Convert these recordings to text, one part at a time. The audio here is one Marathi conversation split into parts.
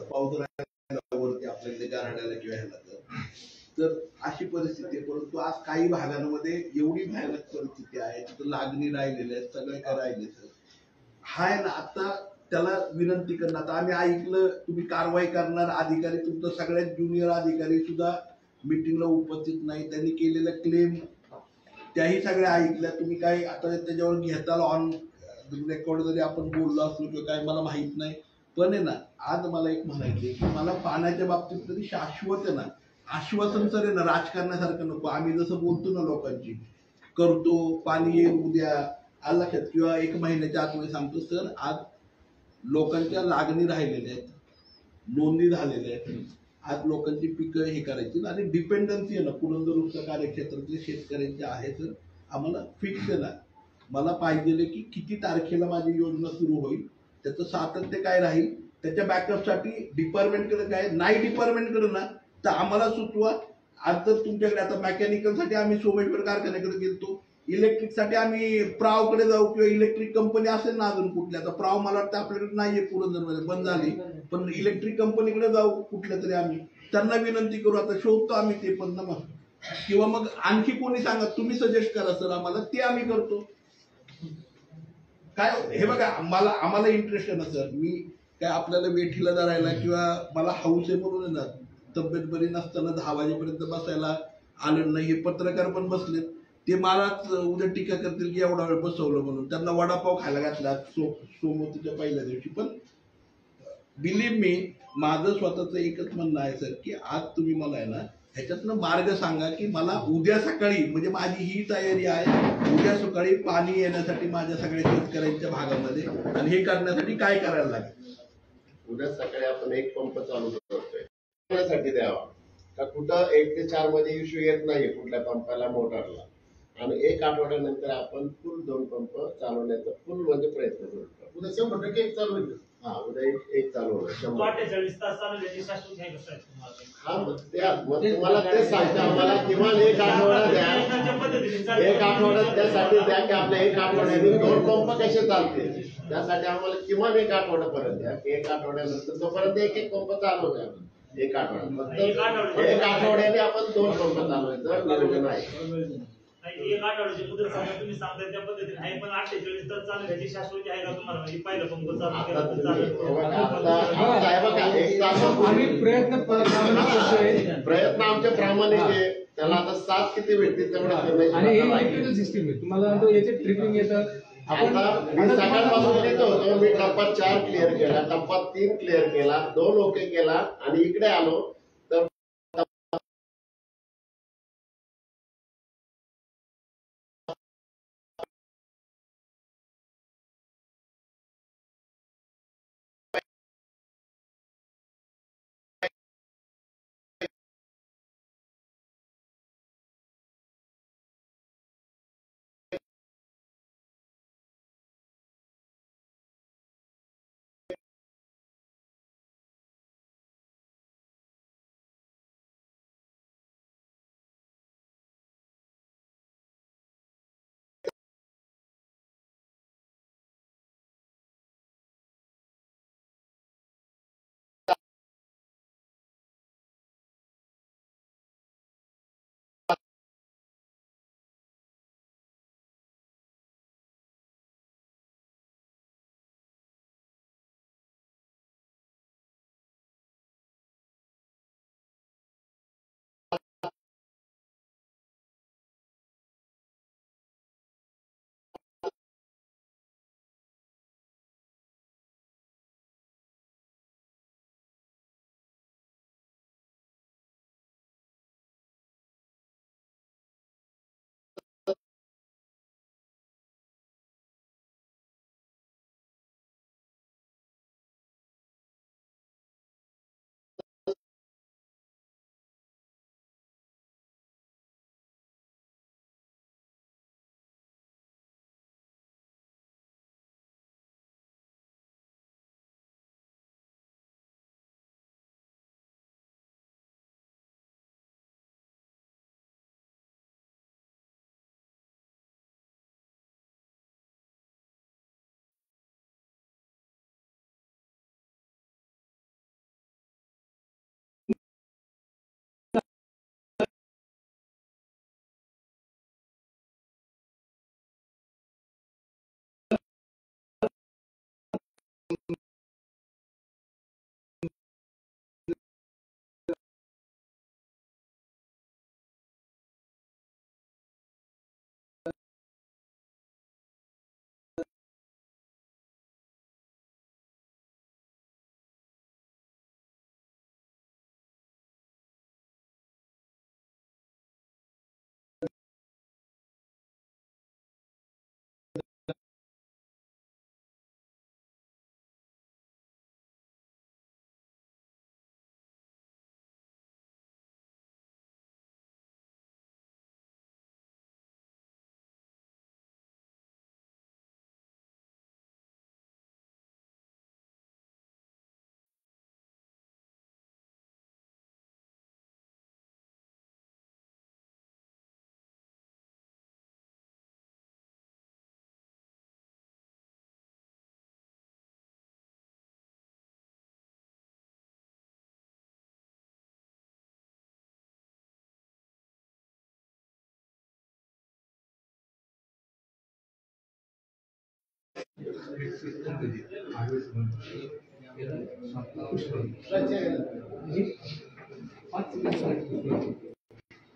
पाऊस राहिला वरती आपल्याकडे गारड्याला किंवा ह्याला तर अशी परिस्थिती आहे. परंतु आज काही भागांमध्ये एवढी भयानक परिस्थिती आहे, तिथं लागणी राहिलेल्या आहेत, सगळे काय राहिले सर हाय ना. आता त्याला विनंती करणं, आता आम्ही ऐकलं तुम्ही कारवाई करणार, अधिकारी तुमचं सगळ्यात ज्युनियर अधिकारी सुद्धा मिटिंगला उपस्थित नाही, त्यांनी केलेल्या क्लेम त्याही सगळ्या ऐकल्या. तुम्ही काय आता त्याच्यावर घेताल ऑन रेकॉर्ड जरी आपण बोललो असलो किंवा काय मला माहित नाही, पण आहे ना आज मला एक म्हणायचे की मला पाण्याच्या बाबतीत तरी शाश्वत आहे ना, आश्वासन सर आहे ना, राजकारणासारखं नको. आम्ही जसं बोलतो ना लोकांची करतो, पाणी येईल उद्या आला लक्षात किंवा एक महिन्याच्या आतमध्ये सांगतो सर, आज लोकांच्या लागणी राहिलेल्या आहेत, नोंदी झालेल्या आहेत, आज लोकांची पिकं हे करायची आणि डिपेंडन्सी आहे ना पुरंदर उपसा कार्यक्षेत्रातले शेतकऱ्यांचे आहे तर आम्हाला फिक्स आहे ना. मला पाहिजे की किती तारखेला माझी योजना सुरू होईल, त्याचं सातत्य काय राहील, त्याच्या बॅकअपसाठी डिपार्टमेंटकडे काय नाही, डिपार्टमेंटकडे ना तर आम्हाला सुचवा. आज तर तुमच्याकडे आता मेकॅनिकलसाठी आम्ही सोमेश्वर कारखान्याकडे गेलतो, इलेक्ट्रिकसाठी आम्ही प्रावकडे जाऊ किंवा इलेक्ट्रिक कंपनी असेल ना अजून कुठल्या, तर प्राव मला वाटतं आपल्याकडे नाहीये पुरंदरमध्ये, बंद झाली, पण इलेक्ट्रिक कंपनीकडे जाऊ कुठल्या तरी आम्ही, त्यांना विनंती करू. आता शोधतो आम्ही ते पण ना मग, किंवा मग आणखी कोणी सांगा, तुम्ही सजेस्ट करा सर आम्हाला, ते आम्ही करतो. काय हे बघा, आम्हाला इंटरेस्ट आहे ना सर, मी काय आपल्याला वेठीला धरायला किंवा मला हाऊस आहे म्हणून ना, तब्येत बरी नसताना 10 वाजेपर्यंत बसायला आलं नाही. हे पत्रकार पण बसलेत, ते मलाच उद्या टीका करतील की एवढा वेळ बसवलं म्हणून. त्यांना वडापाव खायला घातला सोमवतीच्या पहिल्या दिवशी. पण बिलीव्ह मी, माझं स्वतःचं एकच म्हणणं आहे सर की आज तुम्ही मला आहे ना ह्याच्यातनं मार्ग सांगा की मला उद्या सकाळी, म्हणजे माझी ही तयारी आहे, उद्या सकाळी पाणी येण्यासाठी माझ्या सगळ्या शेतकऱ्यांच्या भागामध्ये, आणि हे करण्यासाठी काय करायला लागेल. उद्या सकाळी आपण एक पंप चालू करतोय द्यावा का कुठं 1 ते 4 मध्ये इश्यू येत नाही कुठल्या पंपाला मोटरला, आणि 1 आठवड्यानंतर आपण फुल 2 पंप चालवण्याचा फुल म्हणजे प्रयत्न करतो. उद्या 100% एक चालू होईल. हा, उद्या एक चालू होईल. 48 तास चालवण्याची शाश्वत आहे का? हा, मग तुम्हाला तेच सांगतो, आम्हाला किमान 1 आठवडा द्या, 1 आठवड्यात त्यासाठी द्या की आपल्या 1 आठवड्याने 2 पंप कसे चालतील, त्यासाठी आम्हाला किमान 1 आठवड्यापर्यंत द्या. 1 आठवड्यानंतर तोपर्यंत एक पंप चालवूया. 1 आठवड्यात 1 आठवड्याने आपण 2 पंप चालवायचं नियोजन आहे. 1 आठवड्याची मुदत सांगा तुम्ही सांगताय त्या पद्धतीने आहे, पण 48 तास चालण्याची शाश्वती आहे का तुम्हाला? म्हणजे पहिलं पंप चालू केला आम्ही प्रयत्न आमचे प्रामाणिक आहे. त्याला आता 7 किती भेटतील तेवढं, आणि सिस्टीम आहे तुम्हाला याचे ट्रिपिंग येतं. मी सकाळपासून येतो होतो, मी टप्पा 4 क्लिअर केला, टप्पा 3 क्लिअर केला, 2 ओके केला आणि इकडे आलो.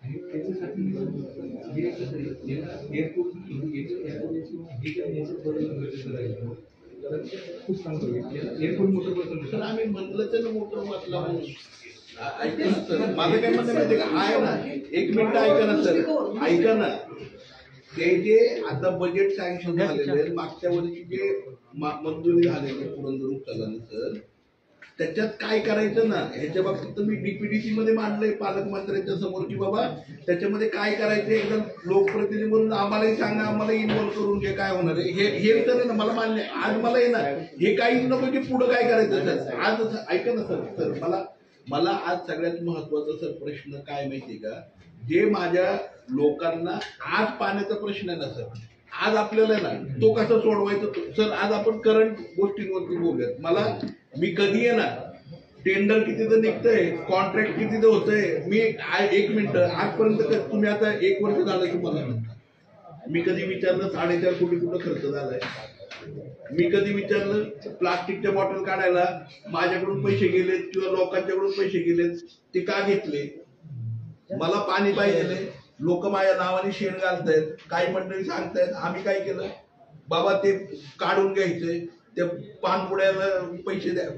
आणि त्याच्यासाठी हे कसं एअरपोर्ट खूप चांगलं होईल. एअरपोर्ट मोटर बसून तर आम्ही म्हटलं त्यानं मोटर वाचला म्हणून ऐका ना सर, माझं काय म्हणणं माहिती का, आहे ना, एक मिनिट ऐका ना सर, ऐका ना, ते जे आता बजेट सँक्शन झालेले मागच्या वर्षी जे मंजुरी झालेले पुरंदर उपचाराने सर, त्याच्यात काय करायचं ना, ह्याच्या बाबतीत मी डीपीडीसी मध्ये मांडलंय पालकमंत्र्यांच्या समोर की बाबा त्याच्यामध्ये काय करायचं, एकदम लोकप्रतिनिधी म्हणून आम्हालाही सांगा, आम्हाला इन्व्हॉल्व करून घे, काय होणार आहे हे तर आहे ना, मला मान्य. आज मला येणार हे काही नको की पुढं काय करायचं सर. आज ऐका ना सर, मला आज सगळ्यात महत्वाचा सर प्रश्न काय माहितीये का, जे माझ्या लोकांना आज पाण्याचा प्रश्न आहे ना सर, आज आपल्याला ना तो कसा सोडवायचा सर, आज आपण करंट गोष्टींवरती बोलूयात. मी कधी आहे ना, टेंडर कितीचं निघतंय, कॉन्ट्रॅक्ट कितीचं होतंय, मी एक मिनिट आजपर्यंत तुम्ही आता 1 वर्ष झालं तुम्हाला, मी कधी विचारलं 4.5 कोटी कुठं खर्च झालाय, मी कधी विचारलं प्लास्टिकच्या बॉटल काढायला माझ्याकडून पैसे गेलेत किंवा लोकांच्याकडून पैसे गेलेत ते का घेतले. मला पाणी पाहिजे, लोक माझ्या नावाने शेण घालतायत, काही मंडळी सांगतायत आम्ही काय केलं बाबा ते काढून घ्यायचंय, त्या पानपुड्याला पैसे द्या.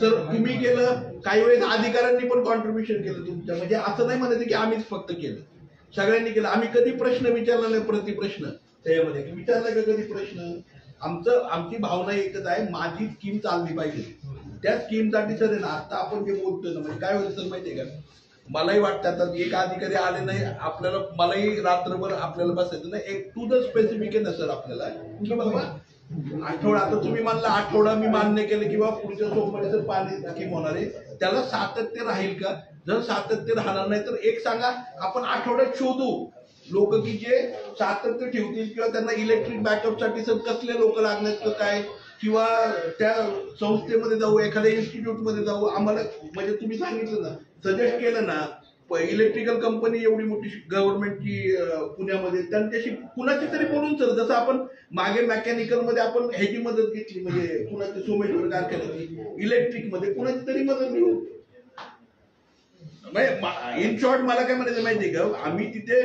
तर तुम्ही केलं, काही वेळेस अधिकाऱ्यांनी पण कॉन्ट्रीब्युशन केलं तुमच्या, म्हणजे असं नाही म्हणायचं की आम्हीच फक्त केलं, सगळ्यांनी केलं. आम्ही कधी प्रश्न विचारला नाही, प्रतिप्रश्न त्याच्यामध्ये विचारला का कधी प्रश्न. आमची भावना एकच आहे, माझी स्कीम चालली पाहिजे. त्या स्कीमसाठी सर ना आता आपण जे बोलतोय ना, म्हणजे काय होतं सर माहितीये का, मलाही वाटतं आता एक अधिकारी आले नाही आपल्याला, मलाही रात्रभर आपल्याला बसायचं नाही, एक टू द स्पेसिफिक आहे ना सर आपल्याला की बाबा आठवडा, आता तुम्ही म्हणला आठवडा मी मान्य केलं किंवा पुढच्या सोमवारी जर पाणी स्कीम होणार आहे त्याला सातत्य राहील का. जर सातत्य राहणार नाही तर एक सांगा, आपण आठवड्यात शोधू लोक की जे सातत्य ठेवतील, किंवा त्यांना इलेक्ट्रिक बॅकअपसाठी सर कसले लोक लागणार काय, किंवा त्या संस्थेमध्ये जाऊ, एखाद्या इन्स्टिट्यूटमध्ये जाऊ. आम्हाला म्हणजे तुम्ही सांगितलं ना, सजेस्ट केलं ना, इलेक्ट्रिकल कंपनी एवढी मोठी गव्हर्नमेंटची पुण्यामध्ये, त्यांच्याशी कुणाची तरी बोलून सर, जसं आपण मागे मेकॅनिकल मध्ये आपण ह्याची मदत घेतली, म्हणजे कुणाची सोमेश्वर कारखान्याची, इलेक्ट्रिक मध्ये कुणाची तरी मदत घेऊ. इन शॉर्ट मला काय म्हणायचं माहितीये का, आम्ही तिथे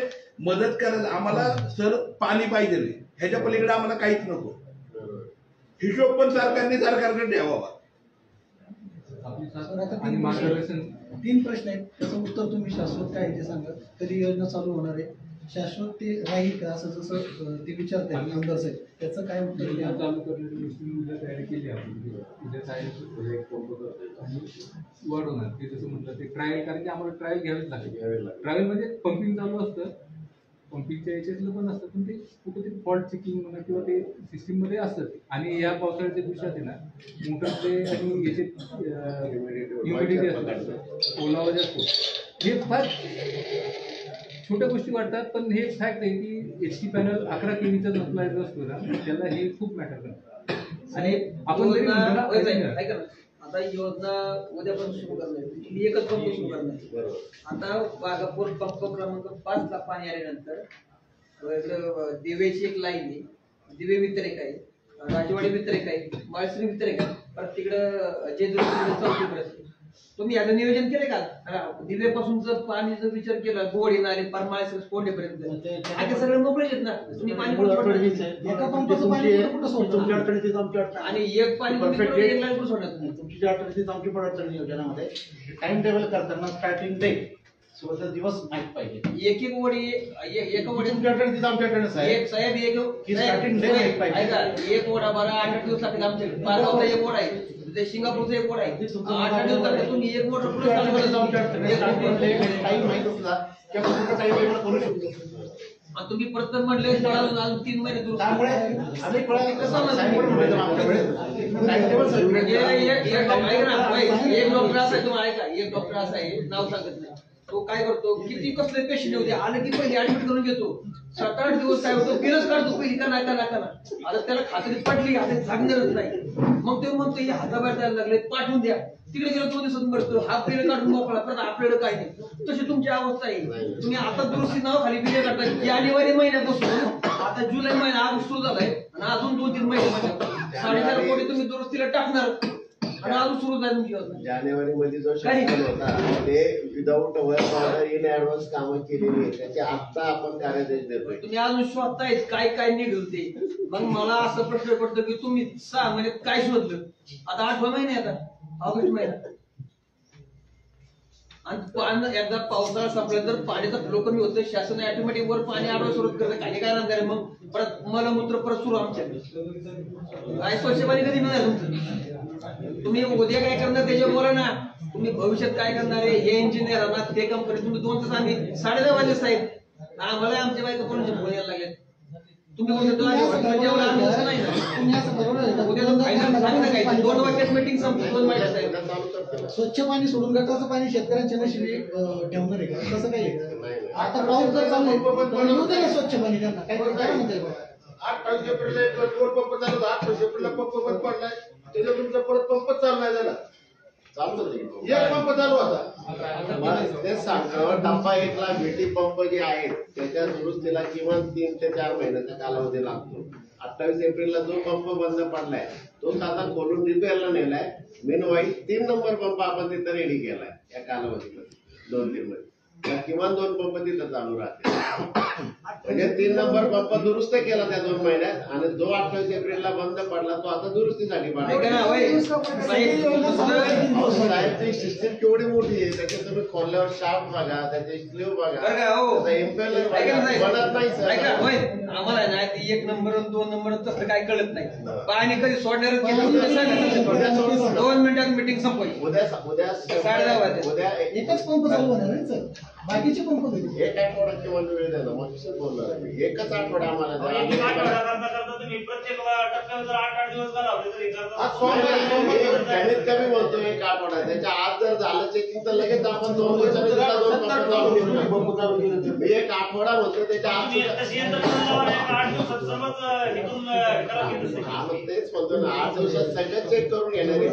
मदत करायला, आम्हाला सर पाणी पाहिजे, ह्याच्या पलीकडे आम्हाला काहीच नको. हिशोब पण सरकारकडे द्यावा. आणि मार्गदर्शन 3 प्रश्न आहेत, त्याचं उत्तर तुम्ही शाश्वत काय ते सांगा. कधी योजना चालू होणार आहे, शाश्वत ते राहील का, असं जसं ते विचारताय आमदार साहेब, त्याचं काय उत्तर द्या. चालू करण्याची गोष्टी उद्या तयारी केली आपण, उद्या आणि वाढवणार ते जसं म्हटलं ते ट्रायल, कारण की आम्हाला ट्रायल घ्यावेच लागेल. ट्रायल म्हणजे पंपिंग चालू असतं, पंपिंगच्या याच्यातलं पण असतं, पण ते कुठेतरी फॉल्ट चेकिंग म्हणा किंवा ते सिस्टीम मध्ये असतं. आणि या पावसाळ्याच्या दिवसात आहे ना, मोटरचे आणि याचे ह्युमिडिटी असतात, ओलावा जास्त, हे फार छोट्या गोष्टी वाटतात, पण हे फॅक्ट आहे की एचटी पॅनल 11 केवीचा नसला असतो ना, त्याला हे खूप मॅटर करतं. आणि आपण जरी आता योजना उद्यापासून सुरू करणार, एकच पंप सुरू करणार. आता वाघापूर पंप क्रमांक 5 ला पाणी आल्यानंतर दिवेची एक लाईन आहे, दिवे वितरक आहे, राजवाडी वितरक आहे, माळश्री वितरक आहे, परत तिकडं जेजुरी चौकीकडे. तुम्ही आता नियोजन केले का, दिवेपासून जर पाणी जर विचार केला, गोडी नाले परमाळ्या कोंडेपर्यंत आता सगळे मोकळेच आहेत ना, तुम्ही पाणी एका पंपाचं पाणी कुठं सोडणार, आणि एक पाणी कुठं सोडणार तुम्ही. तुमची जी अडचणीच आमची पण अडचण नियोजनामध्ये टाइम टेबल करताना स्टार्टिंग डे स्वतः दिवस माहित पाहिजे. एक वडी एका वडी तुमच्या अडचणीच आमच्या अडचण साहेब स्टार्टिंग डे माहित पाहिजे. एक वडा 12-8 दिवसासाठी आमच्याकडे पालगावचा एक वडा आहे, ते सिंगापूरचा एक वडा आहे, 8 दिवसासाठी तुम्ही एक वडा पुढे टाइम माहित असला की आपण कुठं टाइम टेबल करू शकतो. आणि तुम्ही परत म्हणले अजून 3 महिने दूर, त्यामुळे आम्ही कसं टाइम टेबल एक डॉक्टर असा आहे, तुम्हाला ऐका, एक डॉक्टर असा आहे, नाव सांगत नाही, तो काय करतो, किती कसले पेशंट होते आले की पहिले ऍडमिट करून घेतो, 7-8 दिवस काय होतो, बिलच काढतो पहिली का नाही. आता त्याला खात्री पडली, आता झागणारच नाही, मग ते म्हणतो हे हाताबाहेर जायला लागले, पाठवून द्या. तिकडे गेलो 2 दिवसात मरतो, हा बिल काढून मोकळा, परत आपल्याकडे काय नाही. तशी तुमची अवस्था आहे. तुम्ही आता दुरुस्ती नाव खाली बिल काढताय, जानेवारी महिन्यापासून आता जुलै महिना आज सुरू झालाय आणि अजून 2-3 महिने 4.5 कोटी तुम्ही दुरुस्तीला टाकणार आणि अजून सुरू आहे तुमची योजना. जानेवारी मध्ये जो शेड्यूल होता ते without work order in advance कामं केलेली आहे, त्याचे आता आपण कार्यादेश देतोय. तुम्ही अजून शोधतायत काय काय निघेल ते. मग मला असं प्रश्न पडतो की तुम्ही 6 महिन्यात काय शोधलं. आता 8वा महिना आता ऑगस्ट महिना आणि एकदा पावसाळा संपला तर पाण्याचा फ्लो कमी होतं. शासन ऑटोमॅटिक वर पाणी अडवा सुरुवात करतं. काही काय राहणार मग परत मलमूत्र परत सुरू आमच्या काय स्वच्छ पाणी कधी मिळणार तुमचं. तुम्ही उद्या काय करणार त्याच्यावर बोला ना. तुम्ही भविष्यात काय करणार आहे हे इंजिनियर आहात ते कंपनी. तुम्ही 2 तास आम्ही 10:30 वाजले साहेब आम्हाला आमच्या बायका कोणाचे फोन यायला लागले. तुम्ही उद्या तुम्ही असं बरोबर उद्या सांगितलं काय 2 वाजताच मीटिंग संपली 2 वाजता साहेब. स्वच्छ पाणी सोडून गटाचं पाणी शेतकऱ्यांच्या नशिबी ठेवणार आहे का तसं काही आहे? आता पाऊस जर चालू आहे तर येऊ दे ना स्वच्छ पाणी त्यांना काय म्हणते. 28 एप्रिलला एक 2 पंप चालू होता. 28 एप्रिलला पंप बंद पडलाय, त्याच्या तुमचा परत पंप चालू नाही झाला. चालू एक पंप चालू होता. तेच सांगतो टप्पा 1 ला भेटी पंप जे आहेत त्याच्या दुरुस्तीला किमान 3 ते 4 महिन्याचा कालावधी लागतो. 28 एप्रिलला जो पंप बंद पडलाय तो आता खोलून रिपेअरला नेलाय. मेनवाईज 3 नंबर पंप आपण तिथं रेडी केलाय या कालावधीमध्ये 2-3 मध्ये. किमान 2 पंप तिथं चालू राहते. म्हणजे 3 नंबर पंप दुरुस्त केला त्या 2 महिन्यात आणि जो 28 एप्रिलला बंद पडला तो आता दुरुस्तीसाठी साहेबची सिस्टीम केवढी मोठी आहे. त्याच्यात तुम्ही खोलल्यावर शाफ्ट बघा, त्याचे स्लीव बघा, त्याचा इम्पेलर बनत नाही सर. आम्हाला ना 1 नंबर 2 नंबर तसं काय कळत नाही. पाणी कधी सोडणार 2 मिनिटात मीटिंग संपली. उद्या एकच पंप चालू होणार आहे सर. बाकीचे पंप एक आठवडा किंवा वेळ द्या ना. मग कसं बोलणार आहे मी. एकच आठवडा आम्हाला द्या. तुम्ही प्रत्येक टप्प्यावर जर 8-8 दिवस घालवले तरी कमीत कमी बोलतो 1 आठवडा. त्याच्या आज जर झालं चेकिंग तर लगेच आपण 2 दिवसाला 2 पंप चालू करू. मी 1 आठवडा म्हणतो त्याच्या आज 8 दिवसात सर्वच तेच म्हणतो ना. 8 दिवसात सगळं चेक करून घेणार आहे.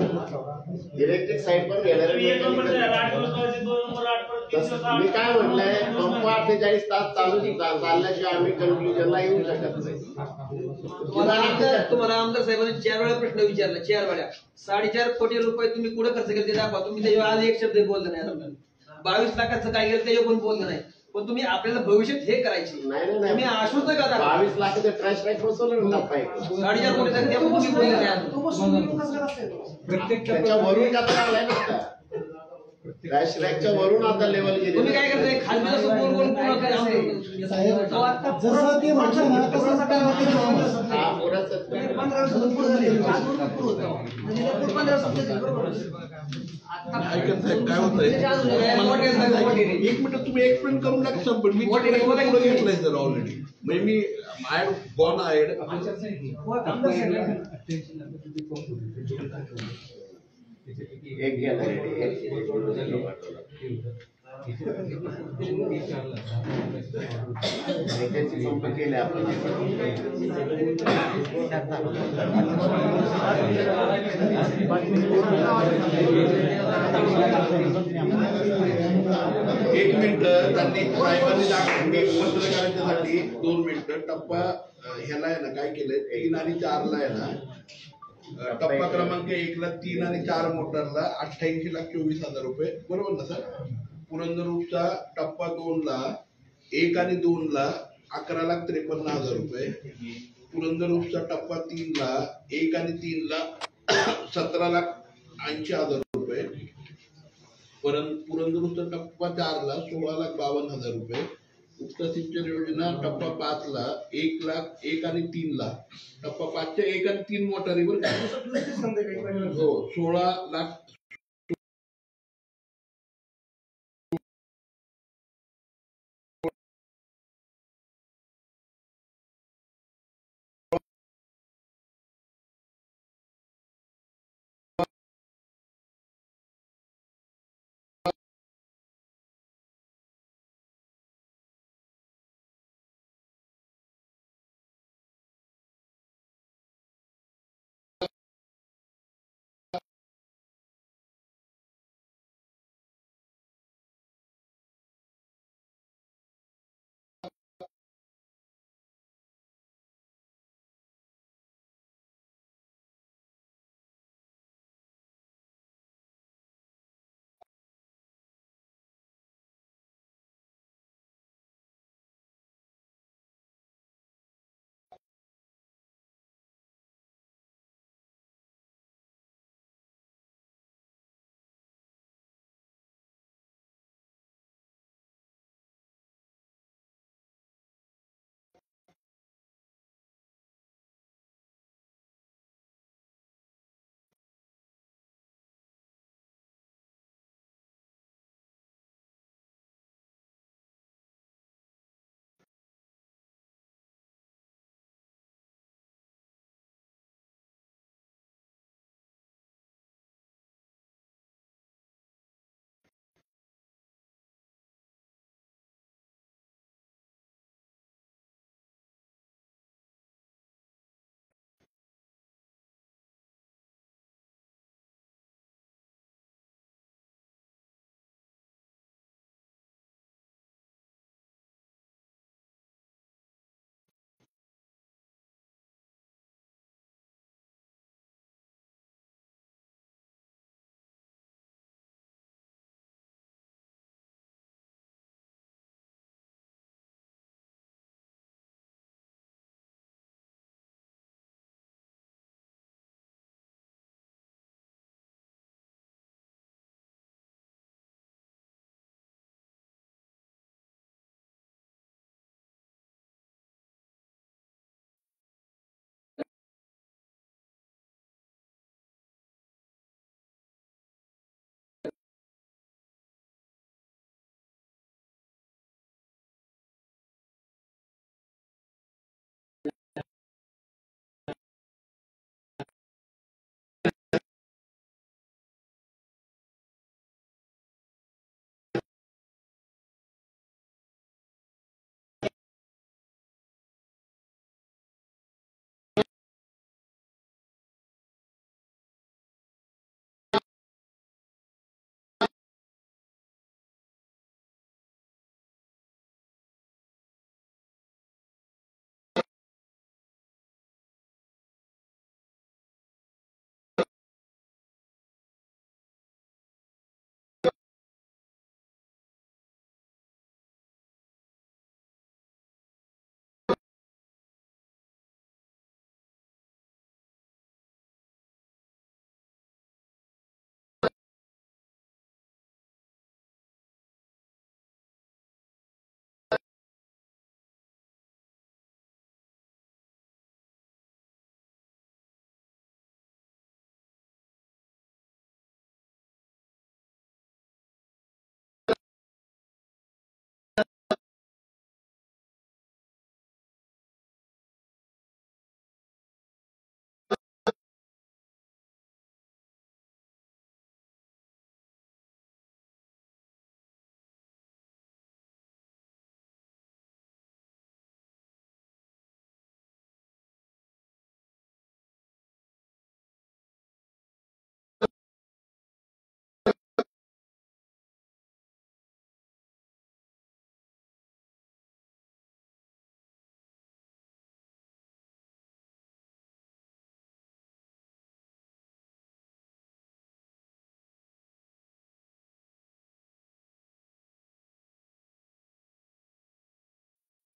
इलेक्ट्रिक साईड पण घेणार आहे. मी काय म्हटलंय पंप 48 तास चालल्याशिवाय आम्ही कन्क्लुजनला येऊ शकत नाही. तुम्हाला आमदार साहेबांनी 4 वेळा प्रश्न विचारला. 4 वेळा 4.5 कोटी रुपये तुम्ही कुठे खर्च केले ते दाखवा. तुम्ही त्याच्यावर आज एक शब्द बोलला नाही. 22 लाखाचं काय केलं त्याच्यावर पण बोललं नाही. पण तुम्ही आपल्याला भविष्यात हे करायचे नाही. तुम्ही आश्वस्त का 22 लाखाचे ट्रॅश रॅक बसवलं ना टप्पा 4.5 कोटी ते तुम्ही बोलले नाही. प्रत्येक त्याच्या वरून कचरा आलाय ना. ट्रॅश रॅकच्या वरून आता लेवल गेली. तुम्ही काय करताय खाली जसं बोल बोल पूर्ण काय साहेब जसं ते म्हटलं ना तसं हा पुराचं ऐकत साहेब काय होतंय. एक मिनिट तुम्ही एक्सप्लेन करून टाका संपण. मी पुढे घेतलंय सर ऑलरेडी. म्हणजे मी आय गॉन आयड एक गेला पंप केले आपण. एक मिनिट त्यांनी साहेबांनी पत्रकारांच्यासाठी 2 मिनिटं टप्पा ह्याला आहे ना काय केलंय 3 आणि 4 ला आहे ना टप्पा क्रमांक 1 ला 3 आणि 4 मोटरला 88,24,000 रुपये बरोबर ना सर. पुरंदर टप्पा 2 ला 1 आणि 2 ला 11,53,000 रुपये. पुरंदर टप्पा 3 ला 1 आणि 3 ला 17,80,000 रुपये. पुरंदर टप्पा 4 ला 16,52,000 रुपये. उपसा सिंचन योजना टप्पा 5 ला 1 आणि 3 ला टप्पा 5 च्या 1 आणि 3 मोटारीवर हो 16 लाख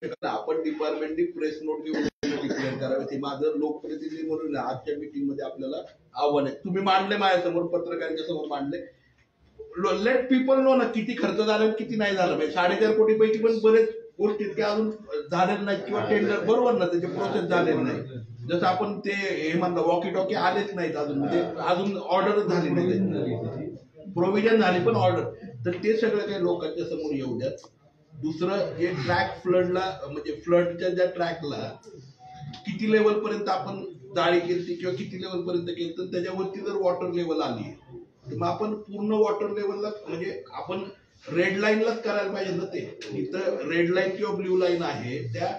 आपण डिपार्टमेंटनी प्रेस नोट घेऊन डिक्लेअर करावे ते माझं लोकप्रतिनिधी म्हणून आजच्या मीटिंग मध्ये आपल्याला आव्हान आहे. तुम्ही मांडले माझ्यासमोर, पत्रकारांच्या समोर मांडले. लेट पीपल नो ना किती खर्च झाला किती नाही झाला. 4.5 कोटी पैकी पण बरेच गोष्टी त्या अजून झालेल्या नाहीत किंवा टेंडर बरोबर ना त्याचे प्रोसेस झालेले नाही. जसं आपण ते हे म्हणलं वॉकी टॉकी आलेच नाहीत अजून, म्हणजे अजून ऑर्डरच झाली नाही, प्रोव्हिजन झाली पण ऑर्डर. तर ते सगळं काही लोकांच्या समोर येऊ द्यात. दुसरं जे ट्रॅक फ्लडला म्हणजे फ्लडच्या ज्या ट्रॅकला किती लेवल पर्यंत आपण जाळी केली किंवा किती लेवल पर्यंत केली तर त्याच्यावरती जर वॉटर लेवल आली तर मग आपण पूर्ण वॉटर लेवलला म्हणजे आपण रेड लाईनलाच करायला पाहिजे ना. ते इथं रेड लाईन किंवा ब्ल्यू लाईन आहे त्या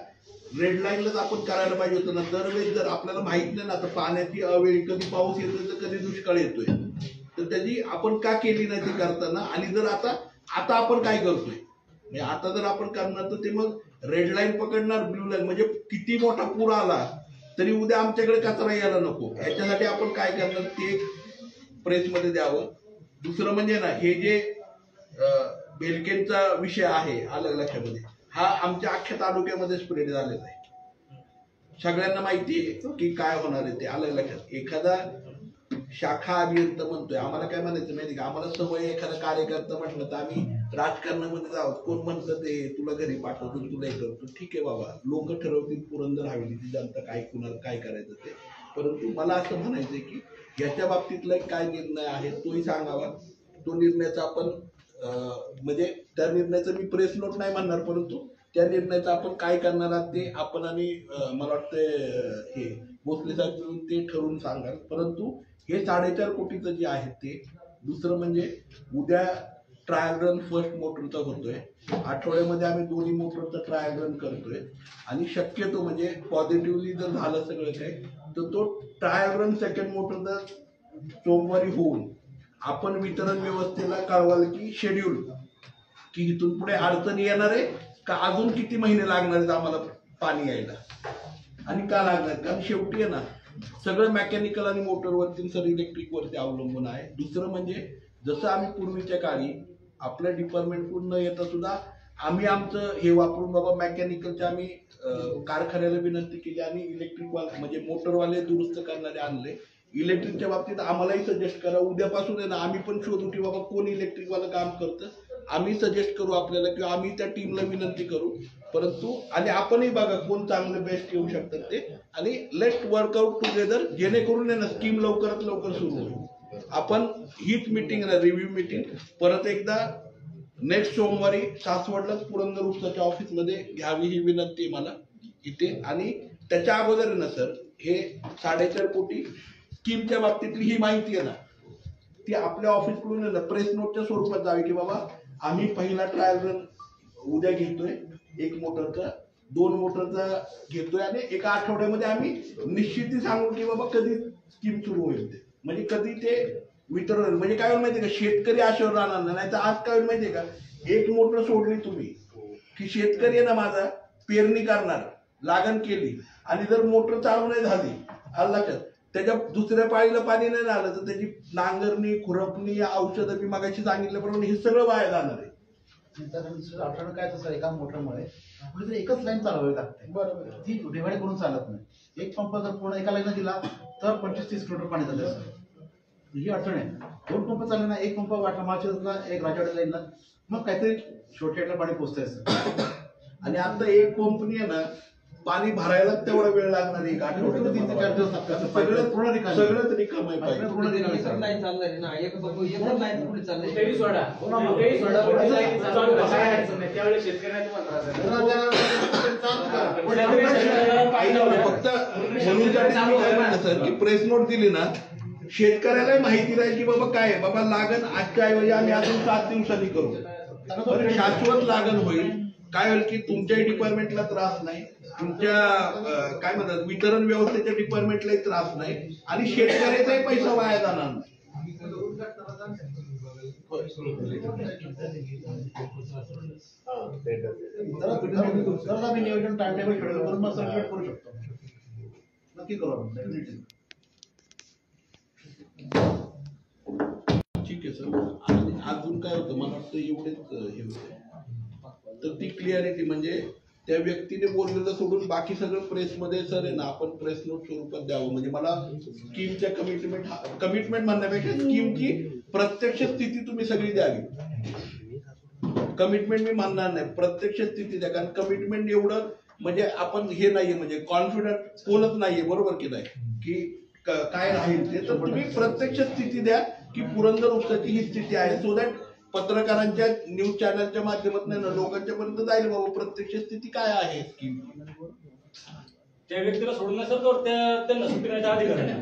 रेड लाईनलाच आपण करायला पाहिजे होतं ना. दरवेळेस जर आपल्याला माहित नाही ना आता पाण्याची अवेळी कधी पाऊस येतोय तर कधी दुष्काळ येतोय तर त्याची आपण का केली नाही ती करताना. आणि जर आता आपण काय करतोय म्हणजे आता जर आपण करणार तर ते मग रेड लाईन पकडणार ब्ल्यू लाईन म्हणजे किती मोठा पूर आला तरी उद्या आमच्याकडे कचरा यायला नको. याच्यासाठी आपण काय करणार ते प्रेसमध्ये द्यावं. दुसरं म्हणजे ना हे जे बेलकेंचा विषय आहे आलं लक्षामध्ये, हा आमच्या अख्ख्या तालुक्यामध्ये स्प्रेड झालेला आहे. सगळ्यांना माहिती आहे की काय होणार आहे ते आलं लक्षात. एखादा शाखा अभियंता म्हणतोय, आम्हाला काय म्हणायचं माहिती का, आम्हाला सवय एखादा कार्यकर्ता म्हटलं तर आम्ही राजकारणामध्ये जाऊ. कोण म्हणतं ते तुला घरी पाठवतो तुला हे करतो, ठीक आहे बाबा, लोक ठरवतील पुरंदर हवेलीची जनता काय कुणाला काय करायचं ते. परंतु मला असं म्हणायचंय की याच्या बाबतीतला काय निर्णय आहे तोही सांगावा. तो निर्णयाचा आपण म्हणजे त्या निर्णयाचं मी प्रेस नोट नाही म्हणणार परंतु त्या निर्णयाचं आपण काय करणार आहात ते आपण आणि मला वाटतं हे भोसले साहेब मिळून ते ठरवून सांगाल. परंतु हे 4.5 कोटीचं जे आहे ते. दुसरं म्हणजे उद्या ट्रायल रन फर्स्ट मोटरचा होतोय, आठवड्यामध्ये आम्ही दोन्ही मोटरचा ट्रायल रन करतोय आणि शक्यतो म्हणजे पॉझिटिव्हली जर झालं सगळं काय तर तो ट्रायल रन सेकंड मोटरचा सोमवारी होऊन आपण वितरण व्यवस्थेला कळवाल की शेड्यूल की इथून पुढे अडचणी येणार आहे का, अजून किती महिने लागणार आहेत आम्हाला पाणी यायला आणि का लागणार. कारण शेवटी आहे ना सगळं मेकॅनिकल आणि मोटरवरती सर इलेक्ट्रिक वरती अवलंबून आहे. दुसरं म्हणजे जसं आम्ही पूर्वीच्या काळी आपल्या डिपार्टमेंटकडून न येता सुद्धा आम्ही आमचं हे वापरून बाबा मेकॅनिकलच्या आम्ही कारखान्याला विनंती केली आणि इलेक्ट्रिक म्हणजे मोटरवाले दुरुस्त करणारे आणले. इलेक्ट्रिकच्या बाबतीत आम्हालाही सजेस्ट करा. उद्यापासून आहे ना आम्ही पण शोधू की बाबा कोण इलेक्ट्रिकवालं काम करतं, आम्ही सजेस्ट करू आपल्याला किंवा आम्ही त्या टीमला विनंती करू. परंतु आणि आपणही बघा कोण चांगले बेस्ट येऊ शकतात ते आणि लेट वर्कआउट टुगेदर जेणेकरून आहे ना स्कीम लवकरात लवकर सुरू होईल. आपण हीच मिटिंग रिव्ह्यू मिटिंग परत एकदा नेक्स्ट सोमवारी सासवडलाच पुरंदर उपसाच्या ऑफिसमध्ये घ्यावी ही विनंती आहे मला इथे. आणि त्याच्या अगोदर ना सर हे 4.5 कोटी स्कीमच्या बाबतीतली ही माहिती आहे ना ती आपल्या ऑफिसकडून प्रेस नोटच्या स्वरूपात जावी की बाबा आम्ही पहिला ट्रायल रन उद्या घेतोय 1 मोटरचा 2 मोटरचा घेतोय आणि एका आठवड्यामध्ये आम्ही निश्चिती सांगू की बाबा कधी स्कीम सुरू होईल ते म्हणजे कधी ते वितरण. म्हणजे काय होईल माहितीये का, शेतकरी आशेवर राहणार नाही. तर आज काय होईल माहितीये का, 1 मोटर सोडली तुम्ही की शेतकरी आहे ना माझा पेरणी करणार लागण केली आणि जर मोटर चालू नाही झाली लक्षात त्याच्या दुसऱ्या पाळीला पाणी नाही आलं तर त्याची नांगरणी खुरपणी औषधं मी मगाशी सांगितल्याप्रमाणे हे सगळं वाया जाणार आहे. अडचण काय तसं एका मोटरमुळे आपली एकच लाईन चालवावी लागते, बरोबर, ती डिवाइड करून चालत नाही. एक पंप जर पूर्ण एका लाईनला दिला तर 25-30 किलोमीटर पाणी जातं. ही अडचण आहे. 2 पंप चालले ना, एक पंप वाटला माळशेजला एक राजवाडा लाईनला मग काहीतरी शॉर्टकटला पाणी पोहोचतायचं. आणि आता एक पंपनी आहे ना पाणी भरायला तेवढा वेळ लागणार आहे. 1 आठवड्यात 3-4 दिवस लागतात. सगळं पूर्ण रिकाम सगळं रिकाम आहे पाहिजे. एकच लाईन चालणार आहे ना, एक लाईन पुढे चाललंय. फक्त म्हणून सर की प्रेस नोट दिली ना शेतकऱ्याला माहिती राहील की बाबा काय आहे बाबा लागण आजच्या ऐवजी आम्ही अजून 7 दिवसांनी करू पण शाश्वत लागण होईल. काय होईल की तुमच्याही डिपार्टमेंटला त्रास नाही, तुमच्या काय म्हणतात वितरण व्यवस्थेच्या डिपार्टमेंटलाही त्रास नाही आणि शेतकऱ्याचाही पैसा वाया जाणार नाही. आम्ही नियोजन टाइम टेबल शेड्यूल करून मग सर्क्युलेट करू शकतो. नक्की करू आपण. ठीक आहे सर. आणि अजून काय होतं मला वाटतं एवढेच हे होतं तर ती क्लिअरिटी म्हणजे त्या व्यक्तीने बोललेलं सोडून बाकी सगळं प्रेसमध्ये सर आहे ना आपण प्रेस नोट स्वरूपात द्यावं. म्हणजे मला स्कीमच्या कमिटमेंट म्हणण्यापेक्षा स्कीमची प्रत्यक्ष स्थिती तुम्ही सगळी द्यावी. कमिटमेंट मी म्हणणार नाही, प्रत्यक्ष स्थिती द्या. कारण कमिटमेंट एवढं म्हणजे आपण हे नाहीये, म्हणजे कॉन्फिडंट कोणच नाहीये, बरोबर की नाही, की काय राहील ते. तर तुम्ही प्रत्यक्ष स्थिती द्या की पुरंदर उपसाची ही स्थिती आहे, सो दॅट पत्रकारांच्या न्यूज चॅनलच्या माध्यमातून लोकांच्या पर्यंत जाईल बाबा प्रत्यक्ष स्थिती काय आहे स्कीम. त्या व्यक्तीला सोडून सर तर त्यांना सुट्टी देण्याचा अधिकार आहे,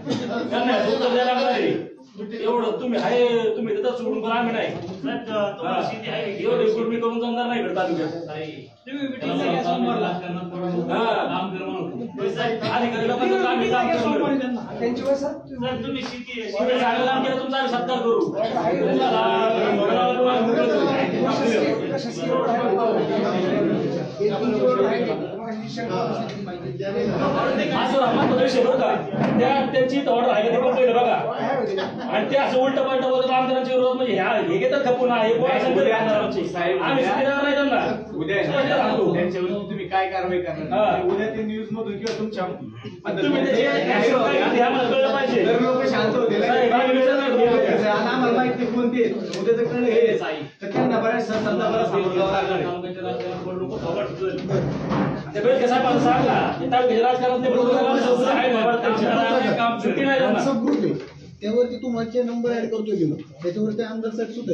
त्यांना उत्तर द्यायला लागणार आहे. एवढं तुम्ही आहे, तुम्ही देतात सोडून, पण आम्ही नाही. एवढे गुरमी करून जमणार नाही इकडे तालुक्यात. अधिकारी लोकांचं आम्ही काम करणार. तुम्ही शेती सांगायला केलं तुमचा आम्ही सत्कार करू. त्यांची ऑर्डर आहे ते पण बघा, आणि ते असं उलट पालट बोलतात आमदारांच्या विरोधात. म्हणजे हे घेतात खपून आम्ही सुविधा नाही त्यांना. त्यांच्यावर तुम्ही काय कारवाई करणार उद्या ते न्यूज मधून किंवा तुमच्या कळलं पाहिजे. लोक शांत होते आम्हाला माहिती कोणते उद्या जर कळलं हेच आहे तर त्यांना बऱ्याच संदर्भाला त्यावरती तुम्हाला नंबर ऍड करतो गेलो, त्याच्यावरती आमदार साहेब सुद्धा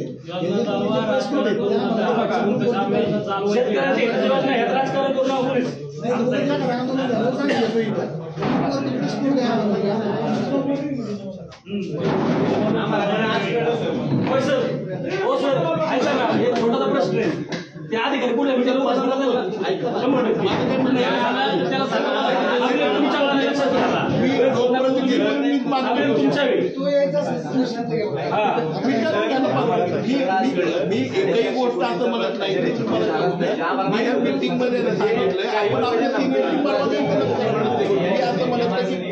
छोटासा प्रश्न आहे. त्या अधिकारी पुढे मी एकही गोष्ट असं म्हणत नाही, मीटिंग मध्ये सांगितलंय आपण आपल्या असं म्हणत नाही म्हणजे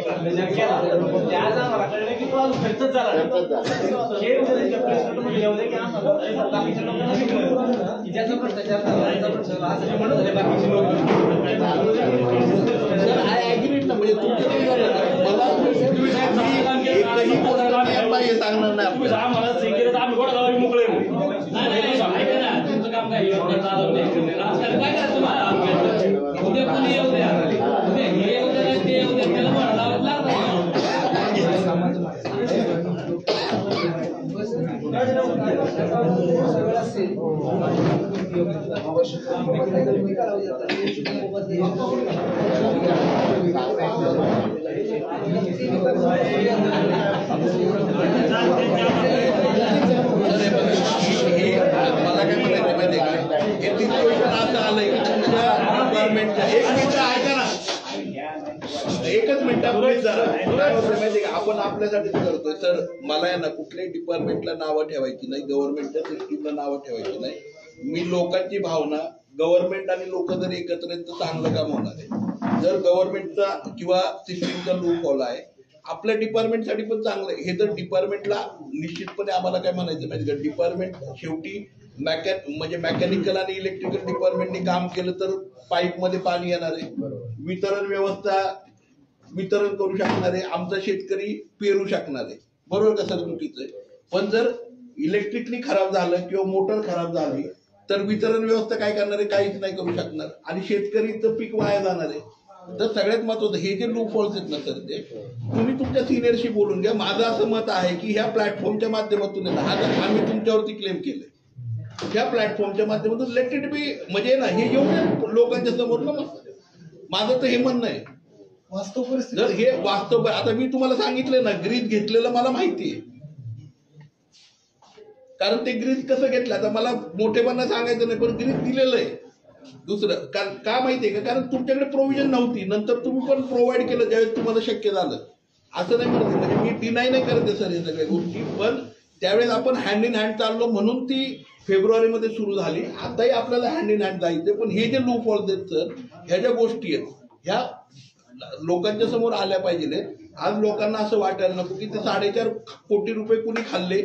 मला सांगणार नाही. आम्हाला आम्ही गोडा गावी मोकळे तुमचं काम काय उद्या कोणी येऊ द्या, उद्या हे येऊ द्या ते येऊ द्या, त्याला म्हणावं लागणार. मला काय म्हणायचं माहिती आहे का, हे सिच्युएशन असं आलंय की तुमच्या डिपार्टमेंटच्या एक मिनिट ऐका ना, एकच मिनिट प्लीज जरा. काय होतं माहिती आहे का, आपण आपल्यासाठीच करतोय. तर मला आहे ना कुठल्याही डिपार्टमेंटला नावं ठेवायची नाही, गव्हर्नमेंटच्या सिस्टीमला नावं ठेवायची नाही. मी लोकांची भावना, गव्हर्नमेंट आणि लोक जर एकत्र आहेत तर चांगलं काम होणार आहे. जर गव्हर्नमेंटचा किंवा सिस्टीमचा लूप हॉल आहे, आपल्या डिपार्टमेंटसाठी पण चांगलं आहे. हे जर डिपार्टमेंटला निश्चितपणे आम्हाला काय म्हणायचं माहिती का, डिपार्टमेंट शेवटी म्हणजे मेकॅनिकल आणि इलेक्ट्रिकल डिपार्टमेंटने काम केलं तर पाईपमध्ये पाणी येणार आहे, वितरण व्यवस्था वितरण करू शकणार आहे, आमचा शेतकरी पेरू शकणार आहे, बरोबर का सर? चुकीचं आहे. पण जर इलेक्ट्रिकली खराब झालं किंवा मोटर खराब झाली तर वितरण व्यवस्था काय करणार आहे? काहीच नाही करू शकणार, आणि शेतकरीचं पीक वाया जाणार आहे. तर सगळ्यात महत्वाचं हे जे लूप होल्स आहेत ना सर, ते तुम्ही तुमच्या सिनियरशी बोलून घ्या. माझं असं मत आहे की ह्या प्लॅटफॉर्मच्या माध्यमातून आम्ही तुमच्यावरती क्लेम केलंय, ह्या प्लॅटफॉर्मच्या माध्यमातून लेट इट बी, म्हणजे ना हे येऊन लोकांच्या समोर ना. माझं तर हे म्हणणं आहे, वास्तव परिस्थिती जर हे वास्तव, आता मी तुम्हाला सांगितलं ना ग्रीज घेतलेलं मला माहिती आहे, कारण ते ग्रीज कसं घेतलं आता मला मोठेपणा सांगायचं नाही, पण ग्रीज दिलेलं आहे. दुसरं का माहितीये का, कारण तुमच्याकडे प्रोव्हिजन नव्हती, नंतर तुम्ही पण प्रोव्हाइड केलं ज्यावेळेस तुम्हाला शक्य झालं. असं नाही म्हणत, म्हणजे मी डिनाय नाही करते सर हे सगळ्या गोष्टी, पण त्यावेळेस आपण हँड इन हँड चाललो म्हणून ती फेब्रुवारीमध्ये सुरू झाली. आताही आपल्याला हँड इन हँड जायचं, पण हे जे लूप हॉल्स आहेत सर, ह्या ज्या गोष्टी आहेत ह्या लोकांच्या समोर आल्या पाहिजे. आज लोकांना असं वाटायला नको की ते 4.5 कोटी रुपये कुणी खाल्ले,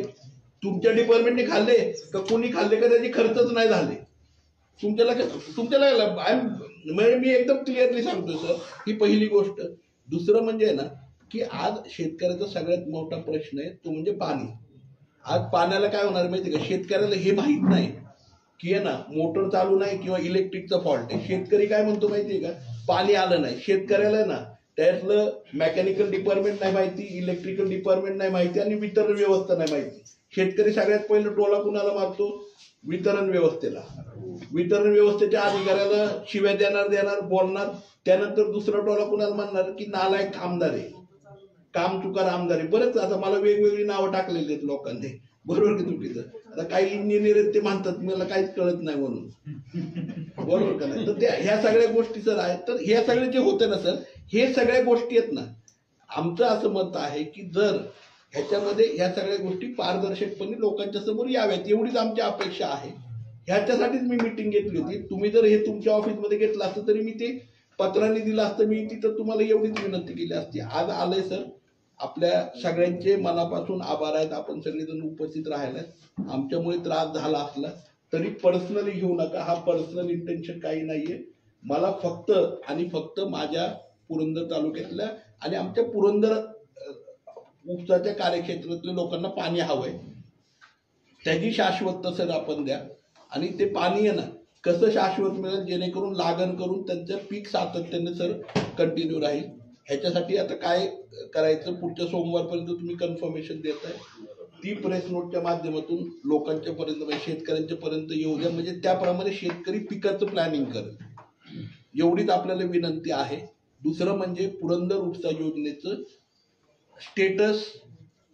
तुमच्या डिपार्टमेंटने खाल्ले का कुणी खाल्ले का त्याचे खर्चच नाही झाले. म्हणजे मी एकदम क्लिअरली सांगतोय सर, ही पहिली गोष्ट. दुसरं म्हणजे ना की आज शेतकऱ्याचा सगळ्यात मोठा प्रश्न आहे तो म्हणजे पाणी. आज पाण्याला काय होणार माहिती का, शेतकऱ्याला हे माहित नाही की आहे ना मोटर चालू नाही किंवा इलेक्ट्रिकचा फॉल्ट आहे. शेतकरी काय म्हणतो माहितीये का, पाणी आलं नाही. शेतकऱ्याला ना त्यातलं मेकॅनिकल डिपार्टमेंट नाही माहिती, इलेक्ट्रिकल डिपार्टमेंट नाही माहिती आणि वितरण व्यवस्था नाही माहिती. शेतकरी सगळ्यात पहिलं टोला कुणाला मारतो, वितरण व्यवस्थेला. वितरण व्यवस्थेच्या अधिकाऱ्याला शिव्या देणार बोलणार. त्यानंतर दुसरा टोला कुणाला म्हणणार की नालायक आमदार आहे, काम चुकार आमदार आहे. बरंच आता मला वेगवेगळी नावं टाकलेली आहेत लोकांनी, बरोबर की चुकीचं. आता काही इंजिनियर आहेत ते म्हणतात मला काहीच कळत नाही म्हणून, बरोबर का नाही. तर ह्या सगळ्या गोष्टी सर आहेत. तर ह्या सगळे जे होते ना सर, हे सगळ्या गोष्टी आहेत ना, आमचं असं मत आहे की जर ह्याच्यामध्ये ह्या सगळ्या गोष्टी पारदर्शकपणे लोकांच्या समोर याव्यात, एवढीच आमची अपेक्षा आहे. ह्याच्यासाठीच मी मीटिंग घेतली होती. तुम्ही जर हे तुमच्या ऑफिसमध्ये घेतलं असतं तरी मी ते पत्राने दिलं असतं. मी तिथं तुम्हाला एवढीच विनंती केली असती. आज आलंय सर, आपल्या सगळ्यांचे मनापासून आभार आहेत. आपण सगळेजण उपस्थित राहिलाय. आमच्यामुळे त्रास झाला असला तरी पर्सनली घेऊ नका, हा पर्सनल इंटेन्शन काही नाहीये. मला फक्त आणि फक्त माझ्या पुरंदर तालुक्यातल्या आणि आमच्या पुरंदर उपसाच्या कार्यक्षेत्रातल्या लोकांना पाणी हवंय. त्याची शाश्वतता सर आपण द्या. आणि ते पाणी आहे ना कसं शाश्वत मिळेल जेणेकरून लागण करून त्यांचं पीक सातत्याने सर कंटिन्यू राहील. ह्याच्यासाठी आता काय करायचं, पुढच्या सोमवारपर्यंत तुम्ही कन्फर्मेशन देताय, ती प्रेस नोटच्या माध्यमातून लोकांच्या पर्यंत म्हणजे शेतकऱ्यांच्या पर्यंत येऊ द्या. म्हणजे त्याप्रमाणे शेतकरी पिकाचं प्लॅनिंग करेल, एवढीच आपल्याला विनंती आहे. दुसरं म्हणजे पुरंदर उपसा योजनेचं स्टेटस,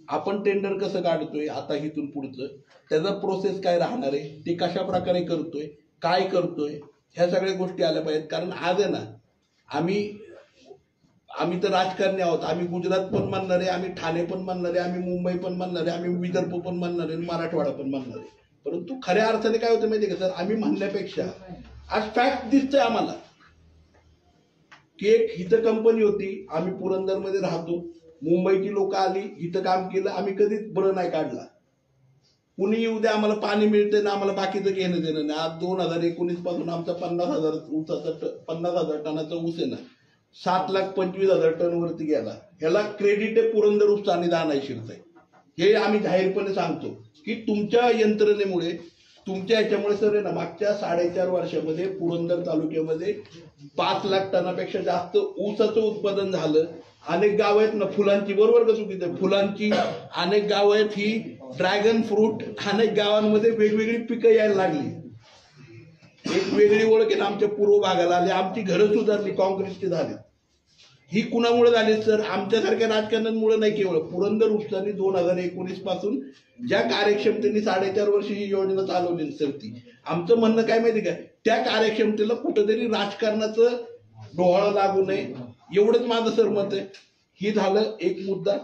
आपण टेंडर कसं काढतोय आता इथून पुढचं, त्याचा प्रोसेस काय राहणार आहे, ते कशा प्रकारे करतोय, काय करतोय, ह्या सगळ्या गोष्टी आल्या पाहिजेत. कारण आज आहे ना आम्ही तर राजकारणी आहोत. आम्ही गुजरात पण म्हणणार आहे, आम्ही ठाणे पण म्हणणार आहे, आम्ही मुंबई पण म्हणणार आहे, आम्ही विदर्भ पण म्हणणार आहे, मराठवाडा पण म्हणणार आहे. परंतु खऱ्या अर्थाने काय होतं माहिती आहे का सर, आम्ही म्हणण्यापेक्षा आज फॅक्ट दिसतंय आम्हाला की एक इथं कंपनी होती, आम्ही पुरंदरमध्ये राहतो, मुंबईची लोक आली, इथं काम केलं, आम्ही कधीच बरं नाही काढला. कुणी येऊ द्या, आम्हाला पाणी मिळतंय ना, आम्हाला बाकीचं घेणं देणं नाही. आज 2019 पासून आमचा 50,000 टनाचा ऊस आहे ना 7,25,000 टन वरती गेला. ह्याला क्रेडिट आहे पुरंदर उपसा आणि दाना शिरतंय. हे आम्ही जाहीरपणे सांगतो की तुमच्या यंत्रणेमुळे, तुमच्या ह्याच्यामुळे सर आहे ना मागच्या 4.5 वर्षामध्ये पुरंदर तालुक्यामध्ये 5 लाख टनापेक्षा जास्त ऊसाचं उत्पादन झालं. अनेक गाव आहेत ना फुलांची, बरोबर का चुकीचं, फुलांची अनेक गाव आहेत, ही ड्रॅगन फ्रूट, अनेक गावांमध्ये वेगवेगळी पिकं यायला लागली. एक वेगळी ओळख आहे ना आमच्या पूर्व भागाला आली. आमची घरं सुधारली, काँक्रीटची झाली. ही कुणामुळे झाली सर, आमच्यासारख्या राजकारण्यांमुळे नाही, केवळ पुरंदर उपसाने 2019 पासून ज्या कार्यक्षमतेने 4.5 वर्ष ही योजना चालवली सर, ती आमचं म्हणणं काय माहिती का, त्या कार्यक्षमतेला कुठंतरी राजकारणाचं डोहाळं लागू नये, एवढंच माझं सर मत आहे. ही झालं एक मुद्दा.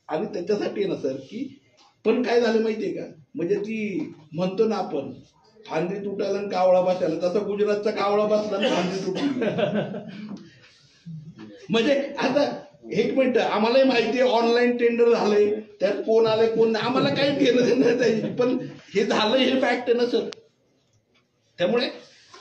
आणि त्याच्यासाठी ना सर की पण काय झालं माहितीये का, म्हणजे ती म्हणतो ना आपण फांदी तुटायला आणि कावळा बसायला, तसा गुजरातचा कावळा बसला आणि फांदी तुटली. म्हणजे आता एक मिनिट, आम्हालाही माहिती आहे ऑनलाईन टेंडर झालंय, त्यात कोण आलंय कोण नाही आम्हाला काही घेणं देणं नाही, पण हे झालं हे फॅक्ट आहे ना सर. त्यामुळे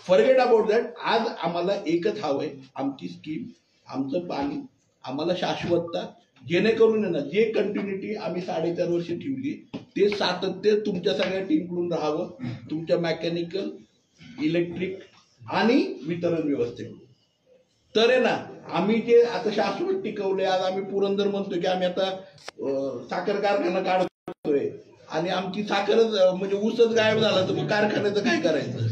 फॉरगेट अबाउट दॅट. आज आम्हाला एकच हवंय, आमची स्कीम, आमचं पाणी, आम्हाला शाश्वतता, जेणेकरून आहे ना जे कंटिन्युटी आम्ही 4.5 वर्ष ठेवली ते सातत्य तुमच्या सगळ्या टीमकडून राहावं, तुमच्या मेकॅनिकल, इलेक्ट्रिक आणि वितरण व्यवस्थेकडून. तर आहे ना आम्ही जे आता शाश्वत टिकवले, आज आम्ही पुरंदर म्हणतोय की आम्ही आता साखर कारखाना काढतोय आणि आमची साखरच म्हणजे ऊसच गायब झाला तर मग कारखान्याचं काय करायचं.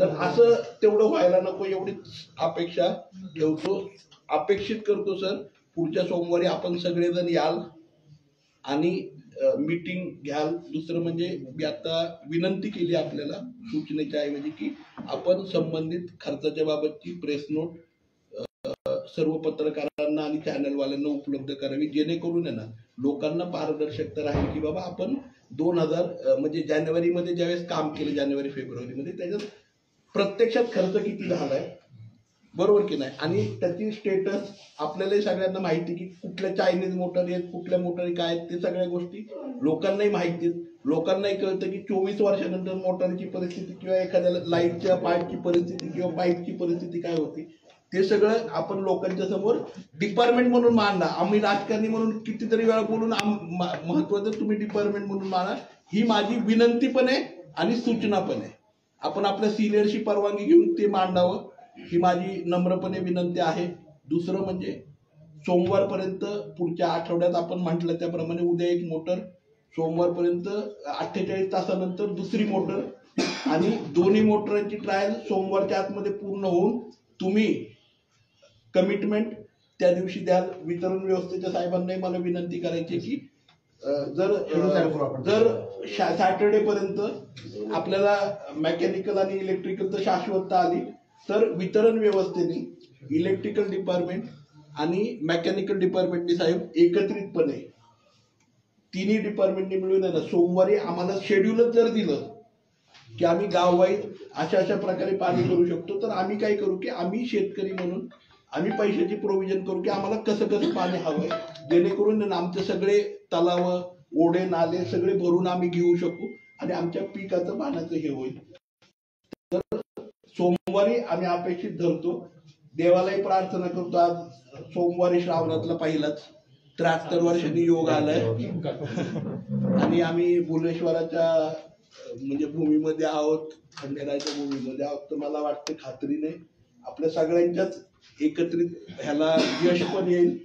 तर असं तेवढं व्हायला नको, एवढीच अपेक्षा ठेवतो, अपेक्षित करतो सर. पुढच्या सोमवारी आपण सगळेजण याल आणि मीटिंग घ्याल. दुसरं म्हणजे मी आता विनंती केली आपल्याला सूचनेच्या ऐवजी की आपण संबंधित खर्चाच्या बाबतची प्रेस नोट सर्व पत्रकारांना आणि चॅनलवाल्यांना उपलब्ध करावी, जेणेकरून आहे ना लोकांना पारदर्शकता राहील की बाबा आपण 2000 म्हणजे जानेवारीमध्ये ज्यावेळेस काम केलं, जानेवारी फेब्रुवारीमध्ये, त्याच्यात प्रत्यक्षात खर्च किती झालाय, बरोबर की नाही. आणि त्याची स्टेटस आपल्याला सगळ्यांना माहिती की कुठल्या चायनीज मोटर आहेत, कुठल्या मोटरी काय आहेत, ते सगळ्या गोष्टी लोकांनाही माहिती आहेत. लोकांनाही कळतं की 24 वर्षानंतर मोटरची परिस्थिती किंवा एखाद्या लाईटच्या पाईपची परिस्थिती किंवा पाईपची परिस्थिती काय होती, ते सगळं आपण लोकांच्या समोर डिपार्टमेंट म्हणून मांडा. आम्ही राजकारणी म्हणून कितीतरी वेळा बोलून महत्वाचं तुम्ही डिपार्टमेंट म्हणून मांडा, ही माझी विनंती पण आहे आणि सूचना पण आहे. आपण आपल्या सिनियरची परवानगी घेऊन ते मांडावं, ही माझी नम्रपणे विनंती आहे. दुसरं म्हणजे सोमवारपर्यंत, पुढच्या आठवड्यात आपण म्हटलं त्याप्रमाणे उद्या एक मोटर, सोमवारपर्यंत 48 तासानंतर दुसरी मोटर, आणि दोन्ही मोटरांची ट्रायल सोमवारच्या आतमध्ये पूर्ण होऊन तुम्ही कमिटमेंट त्या दिवशी द्याल. वितरण व्यवस्थेच्या साहेबांनाही मला विनंती करायची की जर सॅटर्डे पर्यंत आपल्याला मेकॅनिकल आणि इलेक्ट्रिकलचं शाश्वतता आली तर वितरण व्यवस्थेने इलेक्ट्रिकल डिपार्टमेंट आणि मेकॅनिकल डिपार्टमेंटने साहेब एकत्रितपणे तिन्ही डिपार्टमेंटने मिळून आहे ना, सोमवारी आम्हाला शेड्यूलच जर दिलं की आम्ही गाववाईज अशा प्रकारे पाणी करू शकतो, तर आम्ही काय करू की आम्ही शेतकरी म्हणून आम्ही पैशाची प्रोव्हिजन करू की आम्हाला कसं पाणी हवंय, जेणेकरून आमचे सगळे तलाव, ओढे, नाले सगळे भरून आम्ही घेऊ शकू आणि आमच्या पिकाचं पाण्याचं हे होईल. तर सोमवारी आम्ही अपेक्षित धरतो. देवालाही प्रार्थना करतो, आज सोमवारी श्रावणातला पहिलाच 73 वर्षांनी योग आलाय आणि आम्ही भुलेश्वराच्या म्हणजे भूमीमध्ये आहोत, खंडेराच्या भूमीमध्ये आहोत. तर मला वाटतं खात्रीने आपल्या सगळ्यांच्याच एकत्रित ह्याला यश पण येईल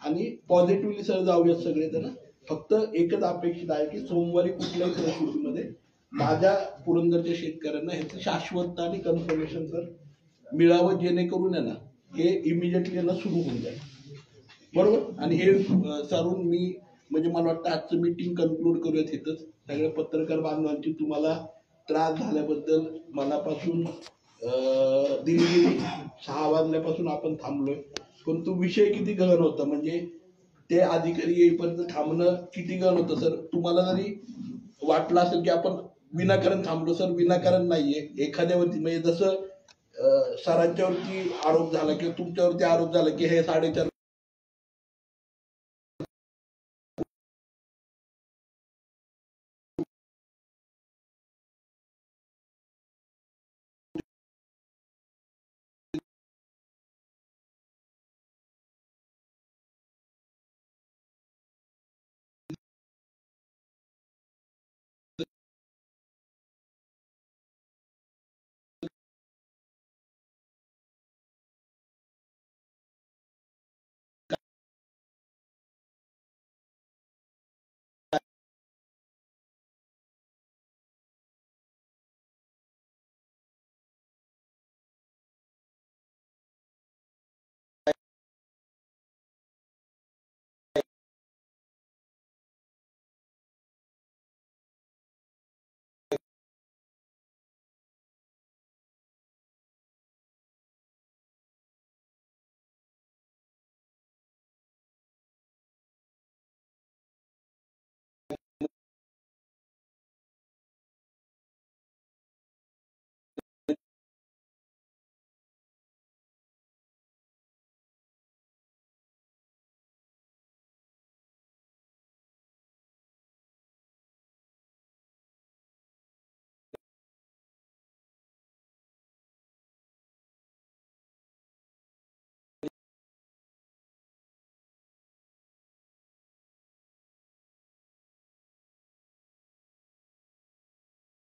आणि पॉझिटिव्हली सर जाऊयात सगळेजण. फक्त एकच अपेक्षित आहे की सोमवारी कुठल्याही परिस्थितीमध्ये माझ्या पुरंदरच्या शेतकऱ्यांना ह्याचं शाश्वतता आणि कन्फर्मेशन सर मिळावं, जेणेकरून आहे ना हे इमिजिएटली यांना सुरू होऊन जाईल. बरोबर. आणि हे सारून मी म्हणजे मला वाटतं आजचं मीटिंग कन्क्लूड करूयात इथंच. सगळ्या पत्रकार बांधवांची तुम्हाला त्रास झाल्याबद्दल मनापासून दिलगिरी. 6 वाजल्यापासून आपण थांबलोय, पण तो विषय किती गहन होता, म्हणजे ते अधिकारी येईपर्यंत थांबणं किती गहन होतं सर. तुम्हाला जरी वाटलं असेल की आपण विनाकारण थांबलो, सर विनाकारण नाहीये. एखाद्यावरती म्हणजे जसं सरांच्यावरती आरोप झाला किंवा तुमच्यावरती आरोप झाला की हे 4.5